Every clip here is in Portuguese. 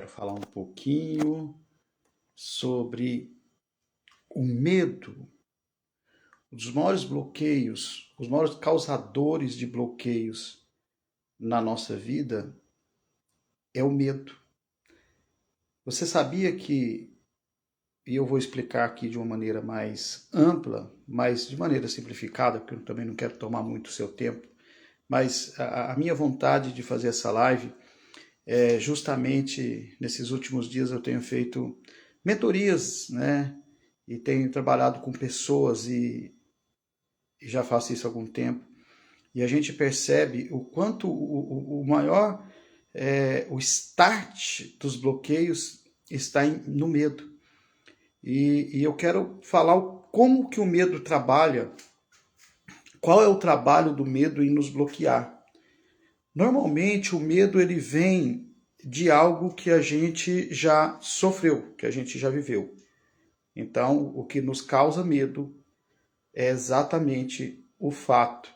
quero falar um pouquinho sobre o medo. Um dos maiores bloqueios, os maiores causadores de bloqueios na nossa vida é o medo. Você sabia que, e eu vou explicar aqui de uma maneira mais ampla, mas de maneira simplificada, porque eu também não quero tomar muito o seu tempo, mas a minha vontade de fazer essa live é justamente nesses últimos dias eu tenho feito mentorias, né? E tenho trabalhado com pessoas e já faço isso há algum tempo. E a gente percebe o quanto o maior, o start dos bloqueios está no medo. E eu quero falar como que o medo trabalha, qual é o trabalho do medo em nos bloquear. Normalmente o medo ele vem de algo que a gente já sofreu, que a gente já viveu. Então, o que nos causa medo é exatamente o fato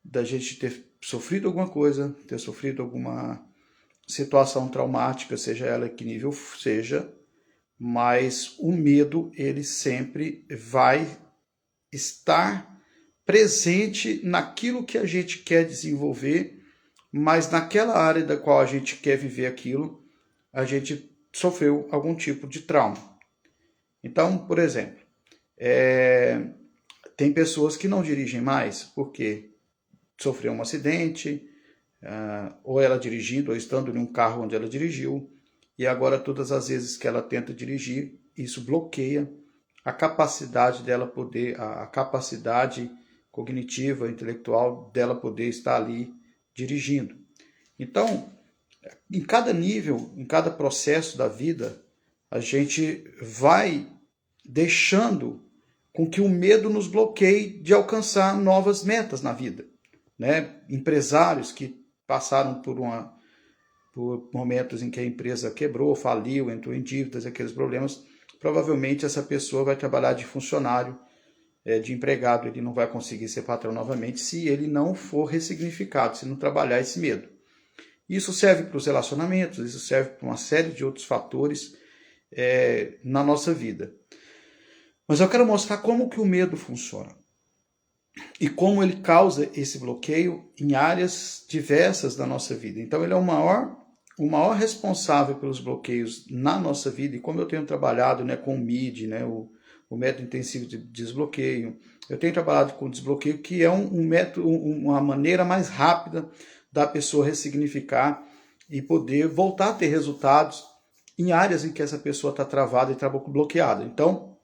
da gente ter sofrido alguma coisa, ter sofrido alguma situação traumática, seja ela que nível seja, mas o medo ele sempre vai estar presente naquilo que a gente quer desenvolver, mas naquela área da qual a gente quer viver aquilo, a gente sofreu algum tipo de trauma. Então, por exemplo, tem pessoas que não dirigem mais porque sofreu um acidente, ou ela dirigindo, ou estando em um carro onde ela dirigiu, e agora todas as vezes que ela tenta dirigir, isso bloqueia a capacidade dela poder, a capacidade cognitiva, intelectual dela poder estar ali dirigindo. Então, em cada nível, em cada processo da vida, a gente vai deixando com que o medo nos bloqueie de alcançar novas metas na vida. Né? Empresários que passaram por momentos em que a empresa quebrou, faliu, entrou em dívidas, aqueles problemas, provavelmente essa pessoa vai trabalhar de funcionário, de empregado, ele não vai conseguir ser patrão novamente se ele não for ressignificado, se não trabalhar esse medo. Isso serve para os relacionamentos, isso serve para uma série de outros fatores na nossa vida. Mas eu quero mostrar como que o medo funciona e como ele causa esse bloqueio em áreas diversas da nossa vida. Então ele é o maior responsável pelos bloqueios na nossa vida, e como eu tenho trabalhado, né, com o MID, né, o método intensivo de desbloqueio, eu tenho trabalhado com desbloqueio, que é um método, uma maneira mais rápida da pessoa ressignificar e poder voltar a ter resultados em áreas em que essa pessoa está travada e está bloqueada. Então,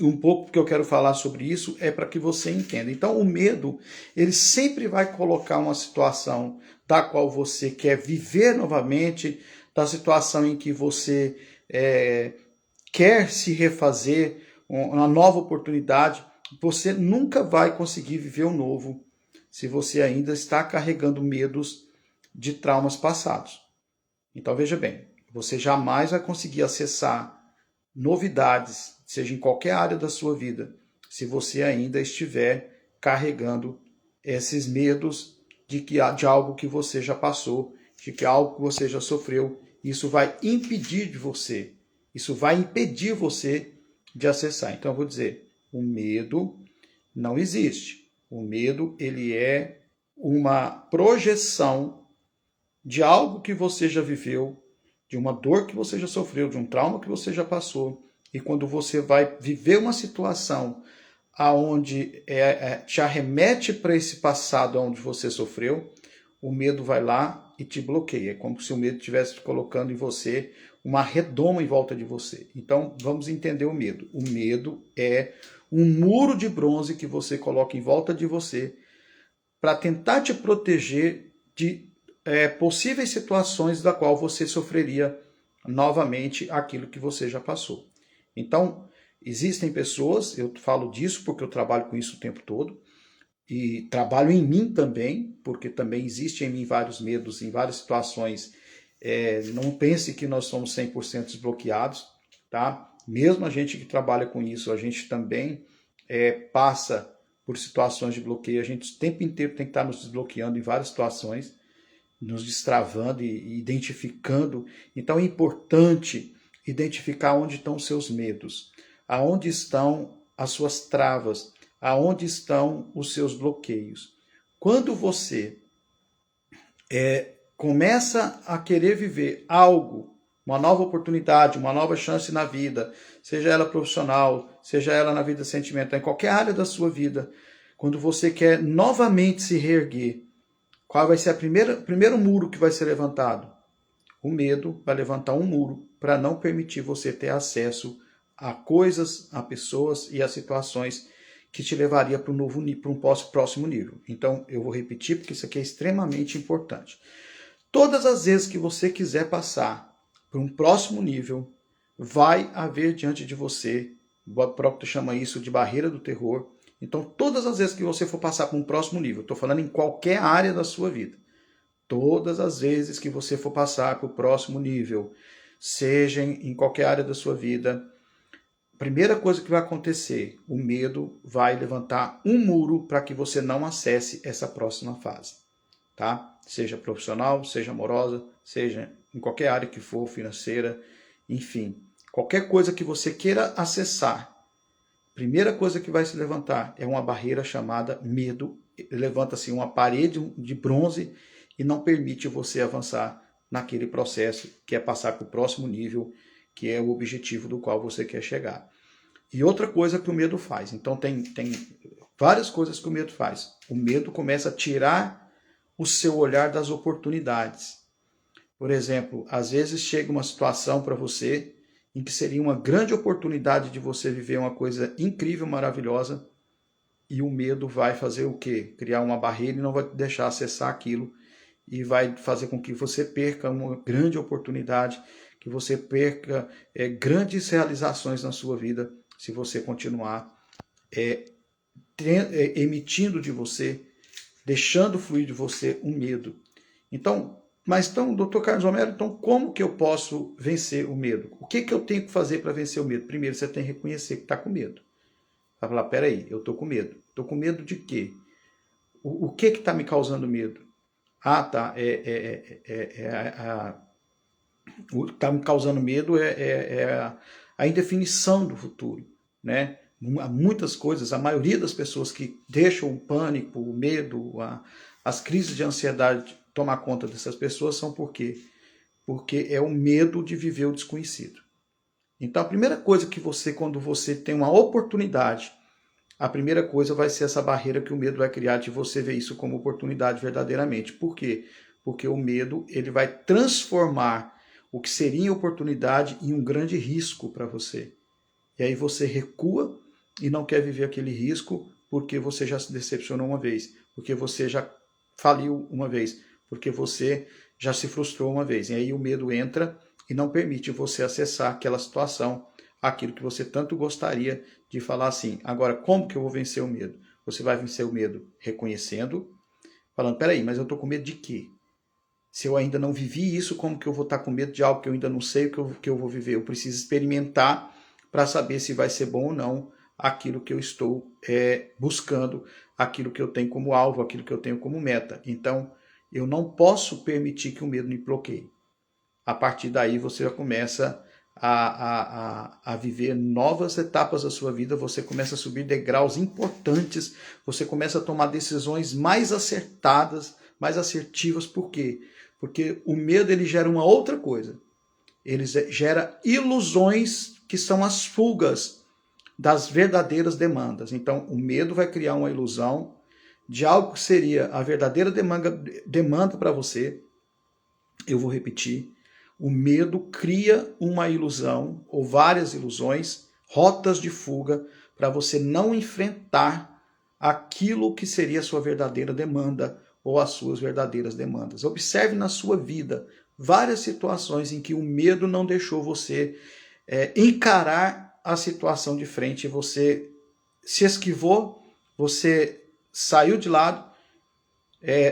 um pouco que eu quero falar sobre isso é para que você entenda. Então, o medo, ele sempre vai colocar uma situação da qual você quer viver novamente, da situação em que você quer se refazer, uma nova oportunidade. Você nunca vai conseguir viver o novo se você ainda está carregando medos de traumas passados. Então, veja bem, você jamais vai conseguir acessar novidades, seja em qualquer área da sua vida, se você ainda estiver carregando esses medos de algo que você já passou, de que algo que você já sofreu. Isso vai impedir de você, isso vai impedir você de acessar. Então eu vou dizer, o medo não existe. O medo, ele é uma projeção de algo que você já viveu, de uma dor que você já sofreu, de um trauma que você já passou. E quando você vai viver uma situação aonde te arremete para esse passado onde você sofreu, o medo vai lá e te bloqueia. É como se o medo estivesse colocando em você uma redoma em volta de você. Então, vamos entender o medo. O medo é um muro de bronze que você coloca em volta de você para tentar te proteger de possíveis situações da qual você sofreria novamente aquilo que você já passou. Então, existem pessoas, eu falo disso porque eu trabalho com isso o tempo todo, e trabalho em mim também, porque também existe em mim vários medos, em várias situações. Não pense que nós somos 100% desbloqueados, tá? Mesmo a gente que trabalha com isso, a gente também passa por situações de bloqueio, a gente o tempo inteiro tem que estar nos desbloqueando em várias situações, nos destravando e identificando. Então é importante identificar onde estão os seus medos, aonde estão as suas travas, aonde estão os seus bloqueios. Quando você começa a querer viver algo, uma nova oportunidade, uma nova chance na vida, seja ela profissional, seja ela na vida sentimental, em qualquer área da sua vida, quando você quer novamente se reerguer, qual vai ser o primeiro muro que vai ser levantado? O medo vai levantar um muro para não permitir você ter acesso a coisas, a pessoas e a situações que te levaria para um próximo nível. Então, eu vou repetir porque isso aqui é extremamente importante. Todas as vezes que você quiser passar para um próximo nível, vai haver diante de você, o próprio chama isso de barreira do terror. Então, todas as vezes que você for passar para um próximo nível, estou falando em qualquer área da sua vida, todas as vezes que você for passar para o próximo nível, seja em qualquer área da sua vida, a primeira coisa que vai acontecer, o medo vai levantar um muro para que você não acesse essa próxima fase, tá? Seja profissional, seja amorosa, seja em qualquer área que for, financeira, enfim. Qualquer coisa que você queira acessar, a primeira coisa que vai se levantar é uma barreira chamada medo. Levanta-se uma parede de bronze e não permite você avançar naquele processo que é passar para o próximo nível, que é o objetivo do qual você quer chegar. E outra coisa que o medo faz. Então tem várias coisas que o medo faz. O medo começa a tirar o seu olhar das oportunidades. Por exemplo, às vezes chega uma situação para você em que seria uma grande oportunidade de você viver uma coisa incrível, maravilhosa, e o medo vai fazer o quê? Criar uma barreira e não vai te deixar acessar aquilo, e vai fazer com que você perca uma grande oportunidade, que você perca grandes realizações na sua vida, se você continuar emitindo de você, deixando fluir de você um medo. Então, doutor Carlos Romero, então como que eu posso vencer o medo? O que eu tenho que fazer para vencer o medo? Primeiro, você tem que reconhecer que está com medo. Vai falar, peraí, eu estou com medo. Estou com medo de quê? O que está me causando medo? Ah, tá, o que está me causando medo é a indefinição do futuro, né? Muitas coisas, a maioria das pessoas que deixam o pânico, o medo, as crises de ansiedade tomar conta dessas pessoas são por quê? Porque é o medo de viver o desconhecido. Então a primeira coisa que quando você tem uma oportunidade, a primeira coisa vai ser essa barreira que o medo vai criar de você ver isso como oportunidade verdadeiramente. Por quê? Porque o medo ele vai transformar o que seria oportunidade em um grande risco para você. E aí você recua e não quer viver aquele risco porque você já se decepcionou uma vez, porque você já faliu uma vez, porque você já se frustrou uma vez. E aí o medo entra e não permite você acessar aquela situação, aquilo que você tanto gostaria de falar assim. Agora, como que eu vou vencer o medo? Você vai vencer o medo reconhecendo, falando, peraí, mas eu estou com medo de quê? Se eu ainda não vivi isso, como que eu vou estar com medo de algo que eu ainda não sei o que eu vou viver? Eu preciso experimentar para saber se vai ser bom ou não aquilo que eu estou buscando, aquilo que eu tenho como alvo, aquilo que eu tenho como meta. Então, eu não posso permitir que o medo me bloqueie. A partir daí, você já começa a viver novas etapas da sua vida, você começa a subir degraus importantes, você começa a tomar decisões mais acertadas, mais assertivas. Por quê? Porque o medo ele gera uma outra coisa. Ele gera ilusões que são as fugas das verdadeiras demandas. Então, o medo vai criar uma ilusão de algo que seria a verdadeira demanda para você. Eu vou repetir. O medo cria uma ilusão ou várias ilusões, rotas de fuga, para você não enfrentar aquilo que seria a sua verdadeira demanda ou as suas verdadeiras demandas. Observe na sua vida várias situações em que o medo não deixou você encarar a situação de frente, você se esquivou, você saiu de lado,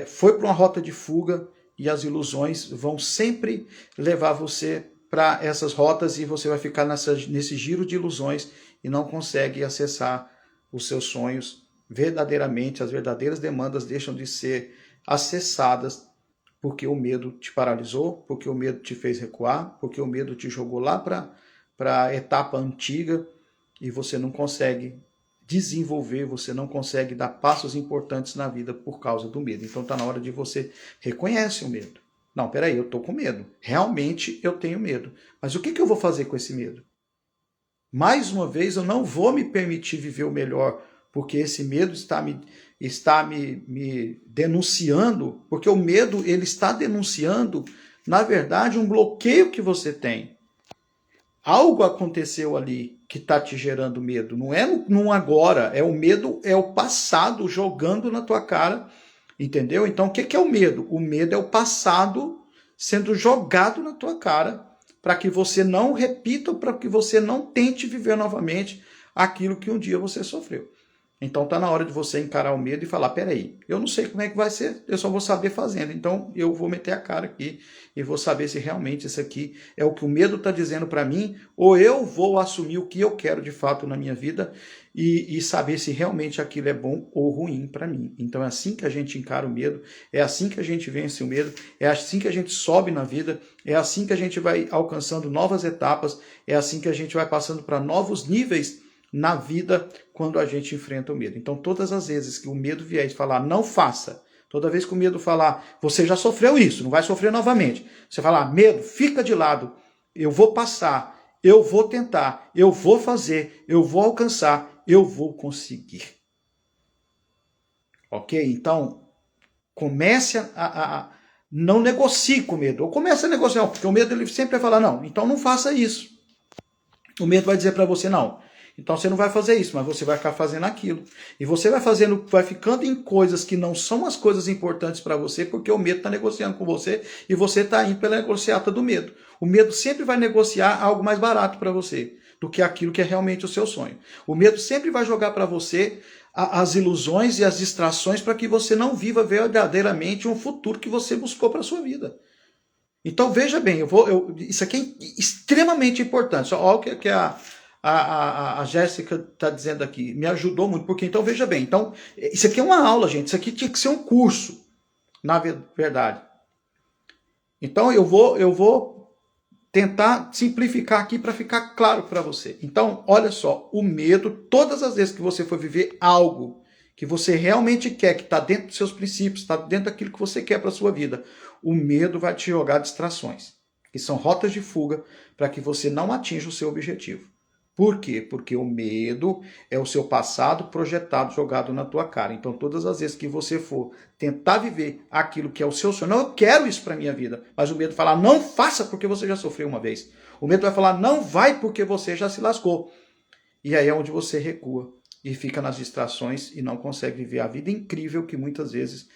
foi para uma rota de fuga, e as ilusões vão sempre levar você para essas rotas e você vai ficar nesse giro de ilusões e não consegue acessar os seus sonhos verdadeiramente. As verdadeiras demandas deixam de ser acessadas porque o medo te paralisou, porque o medo te fez recuar, porque o medo te jogou lá para a etapa antiga e você não consegue desenvolver, você não consegue dar passos importantes na vida por causa do medo. Então está na hora de você reconhecer o medo. Não, peraí, eu estou com medo. Realmente eu tenho medo. Mas o que eu vou fazer com esse medo? Mais uma vez, eu não vou me permitir viver o melhor, porque esse medo está me denunciando, porque o medo ele está denunciando, na verdade, um bloqueio que você tem. Algo aconteceu ali que está te gerando medo. Não é no agora, é o medo, é o passado jogando na tua cara, entendeu? Então, o que é o medo? O medo é o passado sendo jogado na tua cara para que você não repita, para que você não tente viver novamente aquilo que um dia você sofreu. Então está na hora de você encarar o medo e falar, peraí, eu não sei como é que vai ser, eu só vou saber fazendo. Então eu vou meter a cara aqui e vou saber se realmente isso aqui é o que o medo está dizendo para mim, ou eu vou assumir o que eu quero de fato na minha vida e saber se realmente aquilo é bom ou ruim para mim. Então é assim que a gente encara o medo, é assim que a gente vence o medo, é assim que a gente sobe na vida, é assim que a gente vai alcançando novas etapas, é assim que a gente vai passando para novos níveis na vida quando a gente enfrenta o medo. Então, todas as vezes que o medo vier e falar, não faça, toda vez que o medo falar, você já sofreu isso, não vai sofrer novamente. Você falar, medo, fica de lado, eu vou passar, eu vou tentar, eu vou fazer, eu vou alcançar, eu vou conseguir. Ok? Então, comece não negocie com o medo, ou comece a negociar, porque o medo ele sempre vai falar, não, então não faça isso. O medo vai dizer para você, não, então você não vai fazer isso, mas você vai ficar fazendo aquilo. E você vai ficando em coisas que não são as coisas importantes para você, porque o medo está negociando com você e você está indo pela negociata do medo. O medo sempre vai negociar algo mais barato para você do que aquilo que é realmente o seu sonho. O medo sempre vai jogar para você as ilusões e as distrações para que você não viva verdadeiramente um futuro que você buscou para a sua vida. Então veja bem, isso aqui é extremamente importante. Olha o que a Jéssica está dizendo aqui, me ajudou muito, porque então veja bem, então isso aqui é uma aula, gente, isso aqui tinha que ser um curso, na verdade. Então eu vou tentar simplificar aqui para ficar claro para você. Então, olha só, o medo, todas as vezes que você for viver algo que você realmente quer, que está dentro dos seus princípios, está dentro daquilo que você quer para a sua vida, o medo vai te jogar distrações, que são rotas de fuga para que você não atinja o seu objetivo. Por quê? Porque o medo é o seu passado projetado, jogado na tua cara. Então, todas as vezes que você for tentar viver aquilo que é o seu sonho, não, eu quero isso para a minha vida, mas o medo fala, não faça porque você já sofreu uma vez. O medo vai falar, não vai porque você já se lascou. E aí é onde você recua e fica nas distrações e não consegue viver a vida incrível que muitas vezes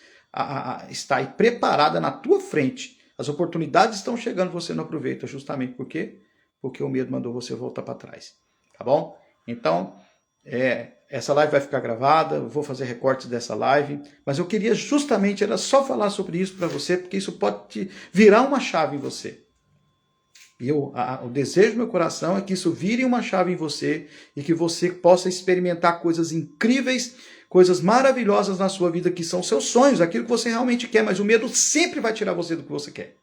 está aí preparada na tua frente. As oportunidades estão chegando, você não aproveita, justamente por quê? Porque o medo mandou você voltar para trás. Tá bom? Então, essa live vai ficar gravada, eu vou fazer recortes dessa live, mas eu queria justamente, era só falar sobre isso para você, porque isso pode te virar uma chave em você. E o desejo do meu coração é que isso vire uma chave em você e que você possa experimentar coisas incríveis, coisas maravilhosas na sua vida, que são seus sonhos, aquilo que você realmente quer, mas o medo sempre vai tirar você do que você quer.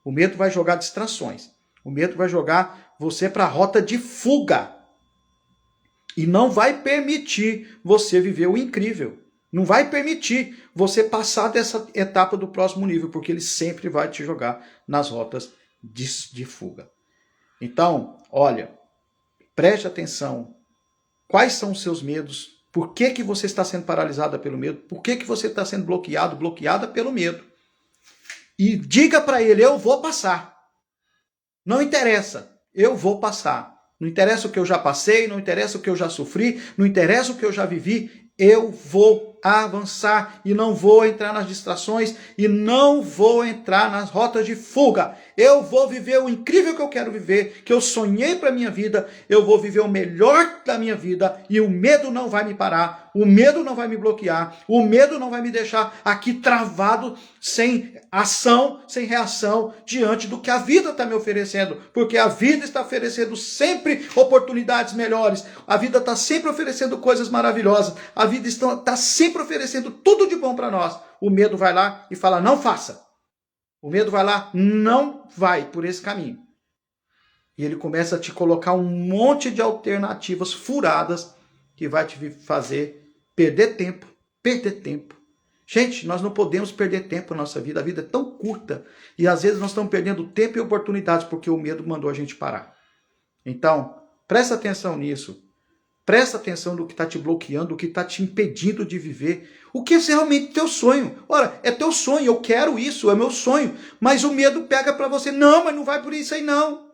O medo vai jogar distrações. O medo vai jogar você para a rota de fuga. E não vai permitir você viver o incrível. Não vai permitir você passar dessa etapa do próximo nível, porque ele sempre vai te jogar nas rotas de fuga. Então, olha, preste atenção. Quais são os seus medos? Por que você está sendo paralisada pelo medo? Por que você está sendo bloqueada pelo medo? E diga para ele, eu vou passar. Não interessa, eu vou passar. Não interessa o que eu já passei, não interessa o que eu já sofri, não interessa o que eu já vivi, eu vou avançar e não vou entrar nas distrações e não vou entrar nas rotas de fuga. Eu vou viver o incrível que eu quero viver, que eu sonhei para minha vida, eu vou viver o melhor da minha vida e o medo não vai me parar, o medo não vai me bloquear, o medo não vai me deixar aqui travado, sem ação, sem reação, diante do que a vida está me oferecendo, porque a vida está oferecendo sempre oportunidades melhores, a vida está sempre oferecendo coisas maravilhosas, a vida está sempre oferecendo tudo de bom para nós. O medo vai lá e fala, não faça. O medo vai lá, não vai por esse caminho. E ele começa a te colocar um monte de alternativas furadas que vai te fazer perder tempo, perder tempo. Gente, nós não podemos perder tempo na nossa vida. A vida é tão curta e às vezes nós estamos perdendo tempo e oportunidades porque o medo mandou a gente parar. Então, presta atenção nisso. Presta atenção no que está te bloqueando, o que está te impedindo de viver. O que é realmente teu sonho? Ora, é teu sonho, eu quero isso, é meu sonho. Mas o medo pega para você. Não, mas não vai por isso aí não.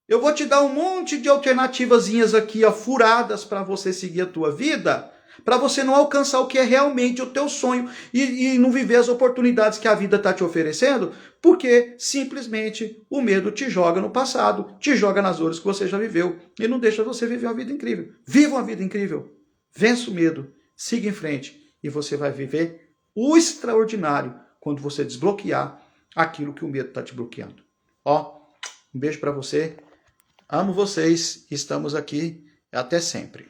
Eu vou te dar um monte de alternativazinhas aqui, ó, furadas para você seguir a tua vida, para você não alcançar o que é realmente o teu sonho e não viver as oportunidades que a vida está te oferecendo, porque simplesmente o medo te joga no passado, te joga nas dores que você já viveu e não deixa você viver uma vida incrível. Viva uma vida incrível, vença o medo, siga em frente e você vai viver o extraordinário quando você desbloquear aquilo que o medo está te bloqueando. Ó, um beijo para você, amo vocês, estamos aqui, até sempre.